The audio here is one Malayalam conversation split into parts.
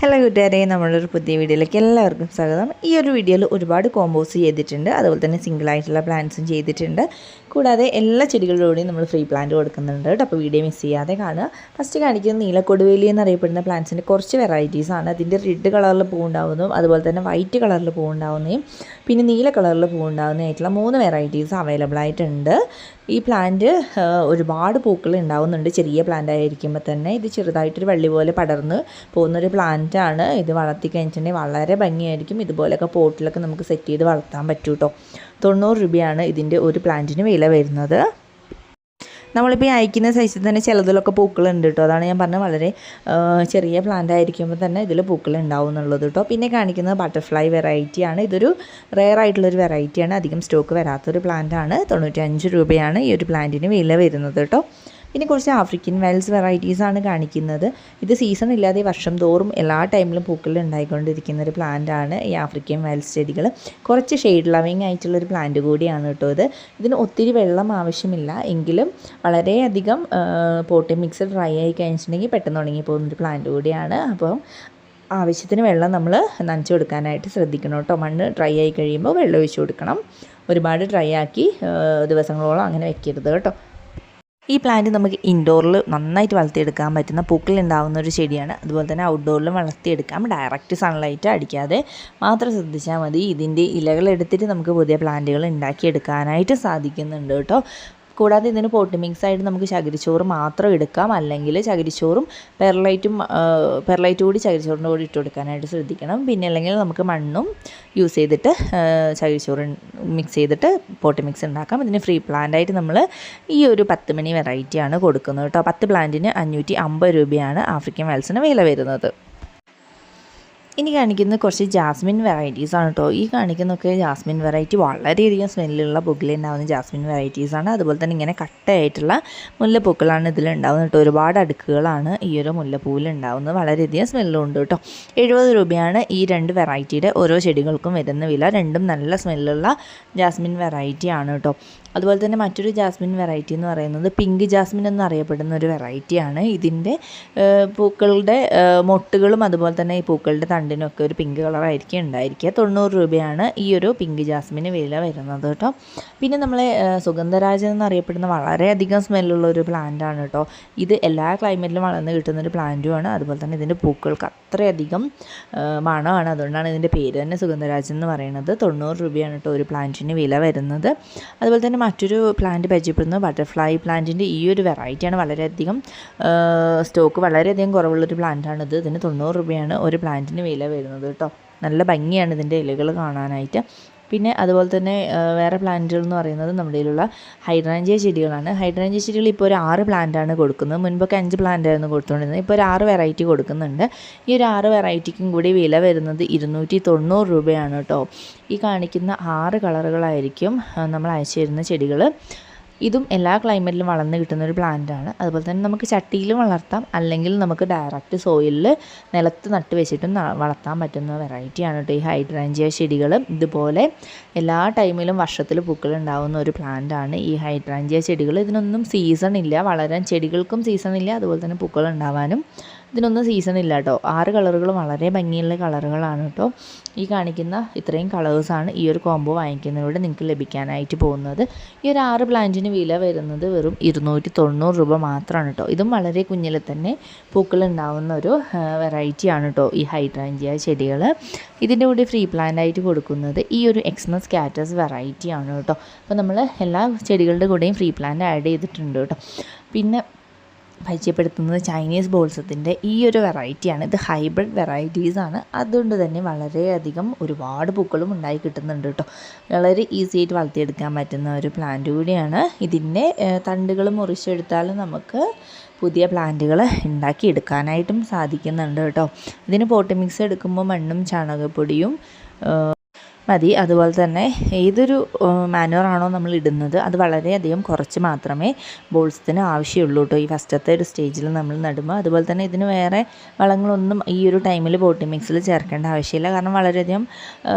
ഹലോ കൂട്ടുകാരെ, നമ്മളൊരു പുതിയ വീഡിയോയിലേക്ക് എല്ലാവർക്കും സ്വാഗതം. ഈ ഒരു വീഡിയോയിൽ ഒരുപാട് കോമ്പോസ് ചെയ്തിട്ടുണ്ട്, അതുപോലെ തന്നെ സിംഗിളായിട്ടുള്ള പ്ലാന്റ്സും ചെയ്തിട്ടുണ്ട്. കൂടാതെ എല്ലാ ചെടികളിലൂടെയും നമ്മൾ ഫ്രീ പ്ലാന്റ് കൊടുക്കുന്നുണ്ട് കേട്ടോ. അപ്പോൾ വീഡിയോ മിസ് ചെയ്യാതെ കാണുക. ഫസ്റ്റ് കാണിക്കുന്നത് നീലക്കൊടുവേലി എന്നറിയപ്പെടുന്ന പ്ലാന്റ്സിൻ്റെ കുറച്ച് വെറൈറ്റീസാണ്. അതിൻ്റെ റെഡ് കളറിൽ പൂവുണ്ടാവുന്നതും അതുപോലെ തന്നെ വൈറ്റ് കളറിൽ പൂവുണ്ടാവുന്നതും പിന്നെ നീല കളറിൽ പൂവുണ്ടാവുന്നതായിട്ടുള്ള 3 വെറൈറ്റീസ് അവൈലബിൾ ആയിട്ടുണ്ട്. ഈ പ്ലാന്റ് ഒരുപാട് പൂക്കൾ ഉണ്ടാവുന്നുണ്ട്. ചെറിയ പ്ലാന്റ് ആയിരിക്കുമ്പോൾ തന്നെ ഇത് ചെറുതായിട്ടൊരു വള്ളി പോലെ പടർന്ന് പോകുന്നൊരു പ്ലാന്റാണ്. ഇത് വളർത്തി കഴിഞ്ഞിട്ടുണ്ടെങ്കിൽ വളരെ ഭംഗിയായിരിക്കും. ഇതുപോലെയൊക്കെ പോട്ടിലൊക്കെ നമുക്ക് സെറ്റ് ചെയ്ത് വളർത്താൻ പറ്റും കേട്ടോ. 90 രൂപയാണ് ഇതിൻ്റെ ഒരു പ്ലാന്റിന് വില വരുന്നത്. നമ്മളിപ്പോൾ ഈ അയക്കുന്ന സൈസിൽ തന്നെ ചിലതിലൊക്കെ പൂക്കളുണ്ട് കേട്ടോ. അതാണ് ഞാൻ പറഞ്ഞത്, വളരെ ചെറിയ പ്ലാന്റ് ആയിരിക്കുമ്പോൾ തന്നെ ഇതിൽ പൂക്കൾ ഉണ്ടാവും എന്നുള്ളത് കേട്ടോ. പിന്നെ കാണിക്കുന്നത് ബട്ടർഫ്ലൈ വെറൈറ്റിയാണ്. ഇതൊരു റെയർ ആയിട്ടുള്ളൊരു വെറൈറ്റിയാണ്. അധികം സ്റ്റോക്ക് വരാത്തൊരു പ്ലാന്റാണ്. 95 രൂപയാണ് ഈ ഒരു പ്ലാന്റിന് വില വരുന്നത് കേട്ടോ. പിന്നെ കുറച്ച് ആഫ്രിക്കൻ വൈൽഡ്സ് വെറൈറ്റീസാണ് കാണിക്കുന്നത്. ഇത് സീസൺ ഇല്ലാതെ വർഷം തോറും എല്ലാ ടൈമിലും പൂക്കൾ ഉണ്ടായിക്കൊണ്ടിരിക്കുന്ന ഒരു പ്ലാന്റാണ് ഈ ആഫ്രിക്കൻ വൈൽഡ്സ് ചെടികൾ. കുറച്ച് ഷെയ്ഡ് ലവിങ് ആയിട്ടുള്ളൊരു പ്ലാന്റ് കൂടിയാണ് കേട്ടോ ഇത്. ഇതിന് ഒത്തിരി വെള്ളം ആവശ്യമില്ല, എങ്കിലും വളരെയധികം പോട്ടി മിക്സ് ഡ്രൈ ആയി കഴിഞ്ഞിട്ടുണ്ടെങ്കിൽ പെട്ടെന്ന് ഉണങ്ങി പോകുന്നൊരു പ്ലാന്റ് കൂടിയാണ്. അപ്പം ആവശ്യത്തിന് വെള്ളം നമ്മൾ നനച്ചു കൊടുക്കാനായിട്ട് ശ്രദ്ധിക്കണം കേട്ടോ. മണ്ണ് ഡ്രൈ ആയി കഴിയുമ്പോൾ വെള്ളം ഒഴിച്ചു കൊടുക്കണം. ഒരുപാട് ഡ്രൈ ആക്കി ദിവസങ്ങളോളം അങ്ങനെ വെക്കരുത് കേട്ടോ. ഈ പ്ലാന്റ് നമുക്ക് ഇൻഡോറിൽ നന്നായിട്ട് വളർത്തിയെടുക്കാൻ പറ്റുന്ന പൂക്കളുണ്ടാകുന്ന ഒരു ചെടിയാണ്. അതുപോലെ തന്നെ ഔട്ട്ഡോറിലും വളർത്തിയെടുക്കാം. ഡയറക്റ്റ് സൺലൈറ്റ് അടിക്കാതെ മാത്രം ശ്രദ്ധിച്ചാൽ മതി. ഇതിൻ്റെ ഇലകൾ എടുത്തിട്ട് നമുക്ക് പുതിയ പ്ലാന്റുകൾ ഉണ്ടാക്കിയെടുക്കാനായിട്ട് സാധിക്കുന്നുണ്ട് കേട്ടോ. കൂടാതെ ഇതിന് പോട്ടി മിക്സ് ആയിട്ട് നമുക്ക് ചകിരിച്ചോറ് മാത്രം എടുക്കാം, അല്ലെങ്കിൽ ചകിരിച്ചോറും പെർലൈറ്റ് കൂടി ചകിരിച്ചോറിൻ്റെ കൂടി ഇട്ട് കൊടുക്കാനായിട്ട് ശ്രദ്ധിക്കണം. പിന്നെ അല്ലെങ്കിൽ നമുക്ക് മണ്ണും യൂസ് ചെയ്തിട്ട് ചകിരിച്ചോറ് മിക്സ് ചെയ്തിട്ട് പോട്ടി മിക്സ് ഉണ്ടാക്കാം. ഇതിന് ഫ്രീ പ്ലാന്റായിട്ട് നമ്മൾ ഈ ഒരു 10 മണി വെറൈറ്റിയാണ് കൊടുക്കുന്നത് കേട്ടോ. 10 പ്ലാന്റിന് 550 രൂപയാണ് ആഫ്രിക്കൻ വൈൽഡ്സിന് വില വരുന്നത്. ഇനി കാണിക്കുന്നത് കുറച്ച് ജാസ്മിൻ വെറൈറ്റീസാണ് കേട്ടോ. ഈ കാണിക്കുന്നതൊക്കെ ജാസ്മിൻ വെറൈറ്റി വളരെയധികം സ്മെല്ലുള്ള പൂക്കളുണ്ടാകുന്ന ജാസ്മിൻ വെറൈറ്റീസാണ്. അതുപോലെ തന്നെ ഇങ്ങനെ കട്ടയായിട്ടുള്ള മുല്ലപ്പൂക്കളാണ് ഇതിലുണ്ടാകുന്നത് കേട്ടോ. ഒരുപാട് അടുക്കുകളാണ് ഈ ഒരു മുല്ലപ്പൂവിൽ ഉണ്ടാകുന്നത്. വളരെയധികം സ്മെല്ലുണ്ട് കേട്ടോ. 70 രൂപയാണ് ഈ 2 വെറൈറ്റിയുടെ ഓരോ ചെടികൾക്കും വരുന്ന വില. രണ്ടും നല്ല സ്മെല്ലുള്ള ജാസ്മിൻ വെറൈറ്റി ആണ് കേട്ടോ. അതുപോലെ തന്നെ മറ്റൊരു ജാസ്മിൻ വെറൈറ്റി എന്ന് പറയുന്നത് പിങ്ക് ജാസ്മിൻ എന്നറിയപ്പെടുന്ന ഒരു വെറൈറ്റിയാണ്. ഇതിൻ്റെ പൂക്കളുടെ മൊട്ടുകളും അതുപോലെ തന്നെ ഈ പൂക്കളുടെ തണ്ടിനൊക്കെ ഒരു പിങ്ക് കളറായിരിക്കും ഉണ്ടായിരിക്കുക. 90 രൂപയാണ് ഈ ഒരു പിങ്ക് ജാസ്മിന് വില വരുന്നത് കേട്ടോ. പിന്നെ നമ്മളെ സുഗന്ധരാജൻ എന്നറിയപ്പെടുന്ന വളരെയധികം സ്മെല്ലുള്ള ഒരു പ്ലാന്റാണ് കേട്ടോ. ഇത് എല്ലാ ക്ലൈമറ്റിലും വളർന്ന് കിട്ടുന്നൊരു പ്ലാന്റുമാണ്. അതുപോലെ തന്നെ ഇതിൻ്റെ പൂക്കൾക്ക് അത്രയധികം മണമാണ്. അതുകൊണ്ടാണ് ഇതിൻ്റെ പേര് തന്നെ സുഗന്ധരാജൻ എന്ന് പറയുന്നത്. 90 രൂപയാണ് കേട്ടോ ഒരു പ്ലാന്റിന് വില വരുന്നത്. അതുപോലെ തന്നെ മറ്റൊരു പ്ലാന്റ് പരിചയപ്പെടുന്നത് ബട്ടർഫ്ലൈ പ്ലാന്റിൻ്റെ ഈ ഒരു വെറൈറ്റിയാണ്. വളരെയധികം സ്റ്റോക്ക് വളരെയധികം കുറവുള്ളൊരു പ്ലാന്റാണിത്. ഇതിന് 90 രൂപയാണ് ഒരു പ്ലാന്റിന് വില വരുന്നത് കേട്ടോ. നല്ല ഭംഗിയാണ് ഇതിൻ്റെ ഇലകൾ കാണാനായിട്ട്. പിന്നെ അതുപോലെ തന്നെ വേറെ പ്ലാന്റുകൾ എന്ന് പറയുന്നത് നമ്മുടെ കയ്യിലുള്ള ഹൈഡ്രാഞ്ചിയ ചെടികളാണ്. ഹൈഡ്രാഞ്ചിയ ചെടികൾ ഇപ്പോൾ ഒരു 6 പ്ലാന്റാണ് കൊടുക്കുന്നത്. മുൻപൊക്കെ 5 പ്ലാന്റായിരുന്നു കൊടുത്തുകൊണ്ടിരുന്നത്. ഇപ്പോൾ ഒരു 6 വെറൈറ്റി കൊടുക്കുന്നുണ്ട്. ഈ ഒരു 6 വെറൈറ്റിക്കും കൂടി വില വരുന്നത് 290 രൂപയാണ് കേട്ടോ. ഈ കാണിക്കുന്ന 6 കളറുകളായിരിക്കും നമ്മൾ അയച്ചു തരുന്ന ചെടികൾ. ഇതും എല്ലാ ക്ലൈമറ്റിലും വളർന്ന് കിട്ടുന്ന ഒരു പ്ലാന്റാണ്. അതുപോലെ തന്നെ നമുക്ക് ചട്ടിയിലും വളർത്താം, അല്ലെങ്കിൽ നമുക്ക് ഡയറക്റ്റ് സോയിലിൽ നിലത്ത് നട്ട് വെച്ചിട്ടും വളർത്താൻ പറ്റുന്ന വെറൈറ്റിയാണ് കേട്ടോ ഈ ഹൈഡ്രാഞ്ചിയ ചെടികൾ. ഇതുപോലെ എല്ലാ ടൈമിലും വർഷത്തിൽ പൂക്കൾ ഉണ്ടാകുന്ന ഒരു പ്ലാന്റാണ് ഈ ഹൈഡ്രാഞ്ചിയ ചെടികൾ. ഇതിനൊന്നും സീസൺ ഇല്ല, വളരാൻ ചെടികൾക്കും സീസൺ ഇല്ല, അതുപോലെ തന്നെ പൂക്കൾ ഉണ്ടാവാനും ഇതിനൊന്നും സീസൺ ഇല്ല കേട്ടോ. 6 കളറുകളും വളരെ ഭംഗിയുള്ള കളറുകളാണ് കേട്ടോ. ഈ കാണിക്കുന്ന ഇത്രയും കളേഴ്സാണ് ഈ ഒരു കോംബോ വാങ്ങിക്കുന്നതിലൂടെ നിങ്ങൾക്ക് ലഭിക്കാനായിട്ട് പോകുന്നത്. ഈ ഒരു 6 പ്ലാന്റിന് വില വരുന്നത് വെറും 290 രൂപ മാത്രമാണ് കേട്ടോ. ഇതും വളരെ കുഞ്ഞിൽ തന്നെ പൂക്കൾ ഉണ്ടാവുന്ന ഒരു വെറൈറ്റിയാണ് കേട്ടോ ഈ ഹൈഡ്രാഞ്ചിയ ചെടികൾ. ഇതിൻ്റെ കൂടെ ഫ്രീ പ്ലാന്റായിട്ട് കൊടുക്കുന്നത് ഈ ഒരു എക്സ്മസ് കാറ്റസ് വെറൈറ്റിയാണ് കേട്ടോ. അപ്പോൾ നമ്മൾ എല്ലാ ചെടികളുടെ കൂടെയും ഫ്രീ പ്ലാന്റ് ആഡ് ചെയ്തിട്ടുണ്ട് കേട്ടോ. പിന്നെ പരിചയപ്പെടുത്തുന്നത് ചൈനീസ് ബോൾസത്തിൻ്റെ ഈ ഒരു വെറൈറ്റിയാണ്. ഇത് ഹൈബ്രിഡ് വെറൈറ്റീസാണ്. അതുകൊണ്ട് തന്നെ വളരെയധികം ഒരുപാട് പൂക്കളും ഉണ്ടായി കിട്ടുന്നുണ്ട് കേട്ടോ. വളരെ ഈസി ആയിട്ട് വളർത്തിയെടുക്കാൻ പറ്റുന്ന ഒരു പ്ലാന്റ് കൂടിയാണ്. ഇതിൻ്റെ തണ്ടുകൾ മുറിച്ചെടുത്താൽ നമുക്ക് പുതിയ പ്ലാന്റുകൾ ഉണ്ടാക്കിയെടുക്കാനായിട്ടും സാധിക്കുന്നുണ്ട് കേട്ടോ. ഇതിന് പോട്ടി മിക്സ് എടുക്കുമ്പോൾ മണ്ണും ചാണകപ്പൊടിയും മതി. അതുപോലെ തന്നെ ഏതൊരു മാനുവറാണോ നമ്മൾ ഇടുന്നത് അത് വളരെയധികം കുറച്ച് മാത്രമേ ബോൾസത്തിന് ആവശ്യമുള്ളൂ കേട്ടോ ഈ ഫസ്റ്റത്തെ ഒരു സ്റ്റേജിൽ നമ്മൾ നടുമ്പോൾ. അതുപോലെ തന്നെ ഇതിന് വേറെ വളങ്ങളൊന്നും ഈ ഒരു ടൈമിൽ പോട്ടി മിക്സിൽ ചേർക്കേണ്ട ആവശ്യമില്ല. കാരണം വളരെയധികം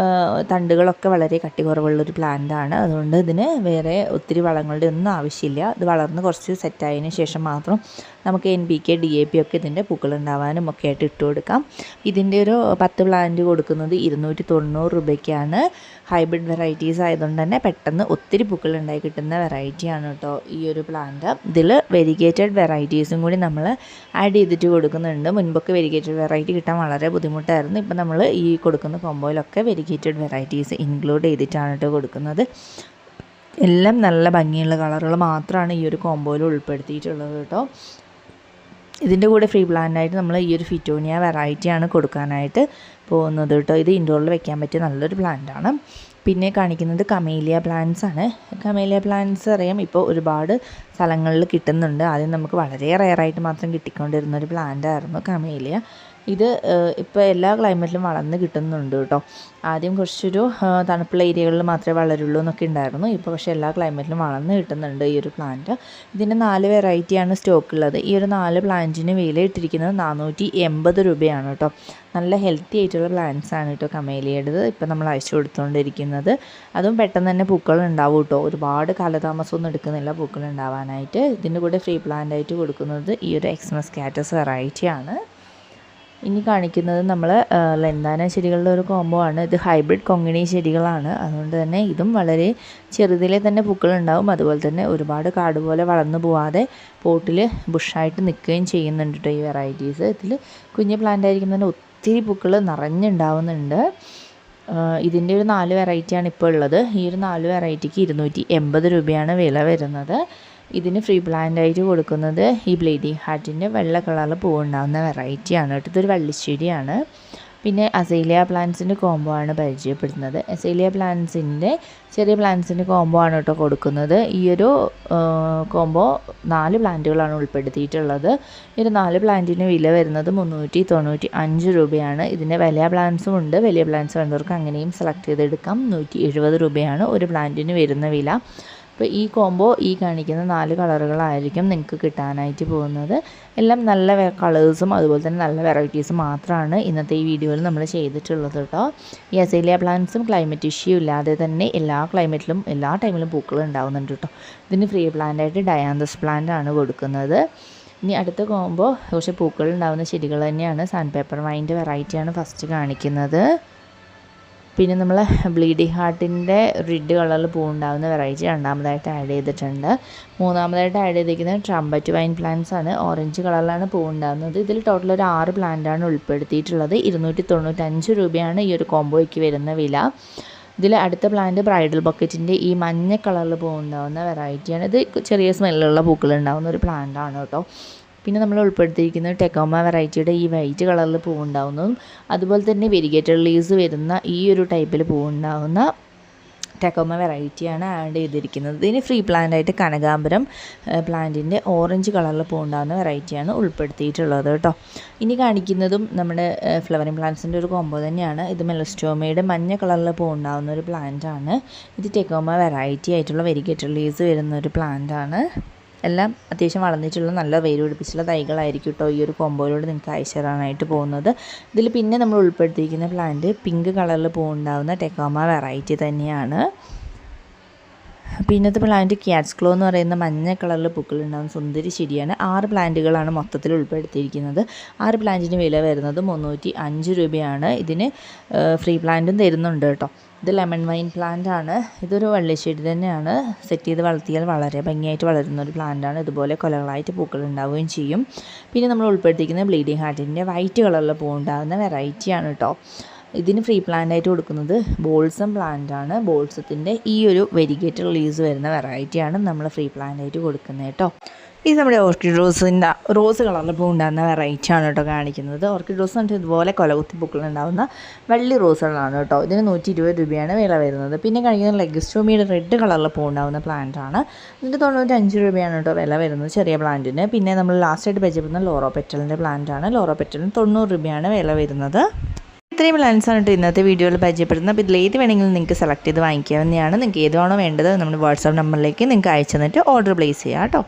തണ്ടുകളൊക്കെ വളരെ കട്ടി കുറവുള്ളൊരു പ്ലാന്റാണ്. അതുകൊണ്ട് ഇതിന് വേറെ ഒത്തിരി വളങ്ങളുടെ ഒന്നും ആവശ്യമില്ല. ഇത് വളർന്ന് കുറച്ച് സെറ്റായതിന് ശേഷം മാത്രം നമുക്ക് NPK DAP ഒക്കെ ഇതിൻ്റെ പൂക്കളുണ്ടാവാനും ഒക്കെ ആയിട്ട് ഇട്ട് കൊടുക്കാം. ഇതിൻ്റെ ഒരു 10 പ്ലാന്റ് കൊടുക്കുന്നത് 290 രൂപയ്ക്കാണ്. ഹൈബ്രിഡ് വെറൈറ്റീസ് ആയതുകൊണ്ട് തന്നെ പെട്ടെന്ന് ഒത്തിരി പൂക്കൾ ഉണ്ടായി കിട്ടുന്ന വെറൈറ്റിയാണ് കേട്ടോ ഈ ഒരു പ്ലാന്റ്. ഇതിൽ വെരിഗേറ്റഡ് വെറൈറ്റീസും കൂടി നമ്മൾ ആഡ് ചെയ്തിട്ട് കൊടുക്കുന്നുണ്ട്. മുൻപൊക്കെ വെരിഗേറ്റഡ് വെറൈറ്റി കിട്ടാൻ വളരെ ബുദ്ധിമുട്ടായിരുന്നു. ഇപ്പം നമ്മൾ ഈ കൊടുക്കുന്ന കോമ്പോയിലൊക്കെ വെരിഗേറ്റഡ് വെറൈറ്റീസ് ഇൻക്ലൂഡ് ചെയ്തിട്ടാണ് കേട്ടോ കൊടുക്കുന്നത്. എല്ലാം നല്ല ഭംഗിയുള്ള കളറുകൾ മാത്രമാണ് ഈ ഒരു കോമ്പോയിൽ ഉൾപ്പെടുത്തിയിട്ടുള്ളത് കേട്ടോ. ഇതിൻ്റെ കൂടെ ഫ്രീ പ്ലാന്റായിട്ട് നമ്മൾ ഈ ഒരു ഫിറ്റോണിയ വെറൈറ്റിയാണ് കൊടുക്കാനായിട്ട് പോകുന്നത് കേട്ടോ. ഇത് ഇൻഡോറിൽ വെക്കാൻ പറ്റിയ നല്ലൊരു പ്ലാന്റാണ്. പിന്നെ കാണിക്കുന്നത് കമേലിയ പ്ലാന്റ്സ് ആണ്. കമേലിയ പ്ലാന്റ്സ് അറിയാം ഇപ്പോൾ ഒരുപാട് സ്ഥലങ്ങളിൽ കിട്ടുന്നുണ്ട്. ആദ്യം നമുക്ക് വളരെ റെയറായിട്ട് മാത്രം കിട്ടിക്കൊണ്ടിരുന്നൊരു പ്ലാന്റ് ആയിരുന്നു കമേലിയ. ഇത് ഇപ്പോൾ എല്ലാ ക്ലൈമറ്റിലും വളർന്ന് കിട്ടുന്നുണ്ട് കേട്ടോ. ആദ്യം കുറച്ചൊരു തണുപ്പുള്ള ഏരിയകളിൽ മാത്രമേ വളരുള്ളൂ എന്നൊക്കെ ഉണ്ടായിരുന്നു. ഇപ്പോൾ പക്ഷേ എല്ലാ ക്ലൈമറ്റിലും വളർന്ന് കിട്ടുന്നുണ്ട് ഈ ഒരു പ്ലാന്റ്. ഇതിൻ്റെ 4 വെറൈറ്റിയാണ് സ്റ്റോക്ക് ഉള്ളത്. ഈ ഒരു 4 പ്ലാന്റിന് വില ഇട്ടിരിക്കുന്നത് 480 രൂപയാണ് കേട്ടോ. നല്ല ഹെൽത്തി ആയിട്ടുള്ള പ്ലാന്റ്സ് ആണ് കേട്ടോ കമേലിയയുടേത് ഇപ്പോൾ നമ്മൾ അയച്ചു കൊടുത്തുകൊണ്ടിരിക്കുന്നത്. അതും പെട്ടെന്ന് തന്നെ പൂക്കൾ ഉണ്ടാവും കേട്ടോ. ഒരുപാട് കാലതാമസമൊന്നും എടുക്കുന്നില്ല പൂക്കൾ ഉണ്ടാവാനായിട്ട്. ഇതിൻ്റെ കൂടെ ഫ്രീ പ്ലാന്റായിട്ട് കൊടുക്കുന്നത് ഈ ഒരു എക്സ്മസ് കാറ്റസ് വെറൈറ്റിയാണ്. ഇനി കാണിക്കുന്നത് നമ്മൾ ലെന്താന ചെടികളുടെ ഒരു കോംബോ ആണ്. ഇത് ഹൈബ്രിഡ് കൊങ്ങിണി ചെടികളാണ്. അതുകൊണ്ട് തന്നെ ഇതും വളരെ ചെറുതിലെ തന്നെ പൂക്കളുണ്ടാവും. അതുപോലെ തന്നെ ഒരുപാട് കാട് പോലെ വളർന്നു പോവാതെ പോട്ടിൽ ബുഷായിട്ട് നിൽക്കുകയും ചെയ്യുന്നുണ്ട് കേട്ടോ ഈ വെറൈറ്റീസ്. ഇതിൽ കുഞ്ഞ് പ്ലാന്റ് ആയിരിക്കും തന്നെ ഒത്തിരി പൂക്കൾ നിറഞ്ഞുണ്ടാവുന്നുണ്ട്. ഇതിൻ്റെ ഒരു 4 വെറൈറ്റിയാണ് ഇപ്പോൾ ഉള്ളത്. ഈ ഒരു 4 വെറൈറ്റിക്ക് 280 രൂപയാണ് വില വരുന്നത്. ഇതിന് ഫ്രീ പ്ലാന്റായിട്ട് കൊടുക്കുന്നത് ഈ ബ്ലീഡിങ് ഹാർട്ടിൻ്റെ വെള്ള കളറിൽ പൂവുണ്ടാകുന്ന വെറൈറ്റിയാണ് കേട്ടോ. ഇതൊരു വള്ളിച്ചെടിയാണ്. പിന്നെ അസേലിയ പ്ലാന്റ്സിൻ്റെ കോംബോ ആണ് പരിചയപ്പെടുത്തുന്നത്. അസേലിയ പ്ലാന്റ്സിൻ്റെ ചെറിയ പ്ലാന്റ്സിൻ്റെ കോംബോ ആണ് കേട്ടോ കൊടുക്കുന്നത്. ഈ ഒരു കോംബോ 4 പ്ലാന്റുകളാണ് ഉൾപ്പെടുത്തിയിട്ടുള്ളത്. ഈ ഒരു 4 പ്ലാന്റിന് വില വരുന്നത് 395 രൂപയാണ്. ഇതിൻ്റെ വലിയ പ്ലാന്റ്സും ഉണ്ട്. വലിയ പ്ലാന്റ്സ് വേണ്ടവർക്ക് അങ്ങനെയും സെലക്ട് ചെയ്തെടുക്കാം. 170 രൂപയാണ് ഒരു പ്ലാന്റിന് വരുന്ന വില. അപ്പോൾ ഈ കോംബോ ഈ കാണിക്കുന്ന 4 കളറുകളായിരിക്കും നിങ്ങൾക്ക് കിട്ടാനായിട്ട് പോകുന്നത്. എല്ലാം നല്ല കളേഴ്സും അതുപോലെ തന്നെ നല്ല വെറൈറ്റീസും മാത്രമാണ് ഇന്നത്തെ ഈ വീഡിയോയിൽ നമ്മൾ ചെയ്തിട്ടുള്ളത് കേട്ടോ. ഈ അസേലിയ പ്ലാന്റ്സും ക്ലൈമറ്റ് ഇഷ്യൂ ഇല്ലാതെ തന്നെ എല്ലാ ക്ലൈമറ്റിലും എല്ലാ ടൈമിലും പൂക്കൾ ഉണ്ടാകുന്നുണ്ട് കേട്ടോ. ഇതിന് ഫ്രീ പ്ലാന്റായിട്ട് ഡയാന്തസ് പ്ലാന്റ് ആണ് കൊടുക്കുന്നത്. ഇനി അടുത്ത കോംബോ കുറച്ച് പൂക്കൾ ഉണ്ടാകുന്ന ചെടികൾ തന്നെയാണ്. സാൻഡ് പേപ്പർ വൈൻ്റെ വെറൈറ്റിയാണ് ഫസ്റ്റ് കാണിക്കുന്നത്. പിന്നെ നമ്മൾ ബ്ലീഡിങ് ഹാർട്ടിൻ്റെ റെഡ് കളറിൽ പൂവുണ്ടാകുന്ന വെറൈറ്റി രണ്ടാമതായിട്ട് ആഡ് ചെയ്തിട്ടുണ്ട്. മൂന്നാമതായിട്ട് ആഡ് ചെയ്തിരിക്കുന്നത് ട്രംപറ്റ് വൈൻ പ്ലാന്റ്സ് ആണ്. ഓറഞ്ച് കളറിലാണ് പൂവുണ്ടാകുന്നത്. ഇതിൽ ടോട്ടൽ ഒരു 6 പ്ലാന്റാണ് ഉൾപ്പെടുത്തിയിട്ടുള്ളത്. 295 രൂപയാണ് ഈ ഒരു കോംബോയ്ക്ക് വരുന്ന വില. ഇതിൽ അടുത്ത പ്ലാന്റ് ബ്രൈഡൽ ബക്കറ്റിൻ്റെ ഈ മഞ്ഞ കളറിൽ പൂവുണ്ടാകുന്ന വെറൈറ്റിയാണ്. ഇത് ചെറിയ സ്മെല്ലുള്ള പൂക്കൾ ഉണ്ടാകുന്ന ഒരു പ്ലാന്റാണ് കേട്ടോ. പിന്നെ നമ്മൾ ഉൾപ്പെടുത്തിയിരിക്കുന്നത് ടെക്കോമ വെറൈറ്റിയുടെ ഈ വൈറ്റ് കളറിൽ പൂവുണ്ടാകുന്നതും അതുപോലെ തന്നെ വെരിഗേറ്റഡ് ലീവ്സ് വരുന്ന ഈ ഒരു ടൈപ്പിൽ പൂവുണ്ടാകുന്ന ടെക്കോമ വെറൈറ്റിയാണ് ആഡ് ചെയ്തിരിക്കുന്നത്. ഇതിന് ഫ്രീ പ്ലാന്റായിട്ട് കനകാംബരം പ്ലാന്റിൻ്റെ ഓറഞ്ച് കളറിൽ പൂവുണ്ടാകുന്ന വെറൈറ്റിയാണ് ഉൾപ്പെടുത്തിയിട്ടുള്ളത് കേട്ടോ. ഇനി കാണിക്കുന്നതും നമ്മുടെ ഫ്ലവറിങ് പ്ലാന്റ്സിൻ്റെ ഒരു കോംബോ തന്നെയാണ്. ഇത് മെലസ്റ്റോമയുടെ മഞ്ഞ കളറിൽ പൂവുണ്ടാകുന്ന ഒരു പ്ലാന്റാണ്. ഇത് ടെക്കോമ വെറൈറ്റി ആയിട്ടുള്ള വെരിഗേറ്റഡ് ലീവ്സ് വരുന്ന ഒരു പ്ലാന്റാണ്. എല്ലാം അത്യാവശ്യം വളർന്നിട്ടുള്ള നല്ല വേര് പിടിപ്പിച്ചുള്ള തൈകളായിരിക്കും കേട്ടോ ഈ ഒരു കോമ്പോയിലൂടെ നിങ്ങൾക്ക് അയച്ചു തരാനായിട്ട് പോകുന്നത്. ഇതിൽ പിന്നെ നമ്മൾ ഉൾപ്പെടുത്തിയിരിക്കുന്ന പ്ലാന്റ് പിങ്ക് കളറിൽ പൂവുണ്ടാകുന്ന ടെക്കോമ വെറൈറ്റി തന്നെയാണ്. പിന്നത്തെ പ്ലാന്റ് ക്യാറ്റ്സ് ക്ലോ എന്ന് പറയുന്ന മഞ്ഞ കളറിൽ പൂക്കളുണ്ടാകുന്ന സുന്ദരി ചെടിയാണ്. 6 പ്ലാന്റുകളാണ് മൊത്തത്തിൽ ഉൾപ്പെടുത്തിയിരിക്കുന്നത്. 6 പ്ലാന്റിന് വില വരുന്നത് 305 രൂപയാണ്. ഇതിന് ഫ്രീ പ്ലാന്റും തരുന്നുണ്ട് കേട്ടോ. ഇത് ലെമൺ വൈൻ പ്ലാന്റ് ആണ്. ഇതൊരു വള്ളിച്ചെടി തന്നെയാണ്. സെറ്റ് ചെയ്ത് വളർത്തിയാൽ വളരെ ഭംഗിയായിട്ട് വളരുന്ന ഒരു പ്ലാന്റാണ്. ഇതുപോലെ കൊലകളായിട്ട് പൂക്കൾ ഉണ്ടാവുകയും ചെയ്യും. പിന്നെ നമ്മൾ ഉൾപ്പെടുത്തിയിരിക്കുന്ന ബ്ലീഡിങ് ഹാർട്ടിൻ്റെ വൈറ്റ് കളറിൽ പൂവുണ്ടാകുന്ന വെറൈറ്റിയാണ് കേട്ടോ. ഇതിന് ഫ്രീ പ്ലാന്റായിട്ട് കൊടുക്കുന്നത് ബോൾസം പ്ലാന്റ് ആണ്. ബോൾസത്തിൻ്റെ ഈ ഒരു വെരിഗേറ്റഡ് ലീവ്സ് വരുന്ന വെറൈറ്റിയാണ് നമ്മൾ ഫ്രീ പ്ലാന്റായിട്ട് കൊടുക്കുന്നത് കേട്ടോ. ഇത് നമ്മുടെ ഓർക്കിഡ് റോസിൻ്റെ റോസ് കളറിൽ പൂവുണ്ടാകുന്ന വെറൈറ്റിയാണ് കേട്ടോ കാണിക്കുന്നത്. ഓർക്കിഡ് റോസ് എന്നിട്ട് ഇതുപോലെ കൊലകുത്തി പൂക്കളുണ്ടാകുന്ന വള്ളി റോസുകളാണ് കേട്ടോ. ഇതിന് 120 രൂപയാണ് വില വരുന്നത്. പിന്നെ കാണിക്കുന്നത് ലെഗസ്റ്റോമിയുടെ റെഡ് കളറിൽ പൂവുണ്ടാകുന്ന പ്ലാന്റ് ആണ്. ഇതിന് 95 രൂപയാണ് കേട്ടോ വില വരുന്നത് ചെറിയ പ്ലാന്റിന്. പിന്നെ നമ്മൾ ലാസ്റ്റായിട്ട് പരിചയപ്പെടുന്ന ലോറോ പെറ്റലിൻ്റെ പ്ലാന്റ് ആണ്. ലോറോ പെറ്റലിന് 90 രൂപയാണ് വില വരുന്നത്. ഇത്രയും പ്ലാന്റ്സാണ് കേട്ടോ ഇന്നത്തെ വീഡിയോയിൽ പരിചയപ്പെടുന്നത്. അപ്പോൾ ഇതിൽ ഏത് വേണമെങ്കിലും നിങ്ങൾക്ക് സെലക്ട് ചെയ്ത് വാങ്ങിക്കാവുന്നതാണ്. നിങ്ങൾക്ക് ഏതാണോ വേണ്ടത് നമ്മുടെ വാട്സാപ്പ് നമ്പറിലേക്ക് നിങ്ങൾക്ക് അയച്ചു തന്നിട്ട് ഓർഡർ പ്ലേസ് ചെയ്യാം കേട്ടോ.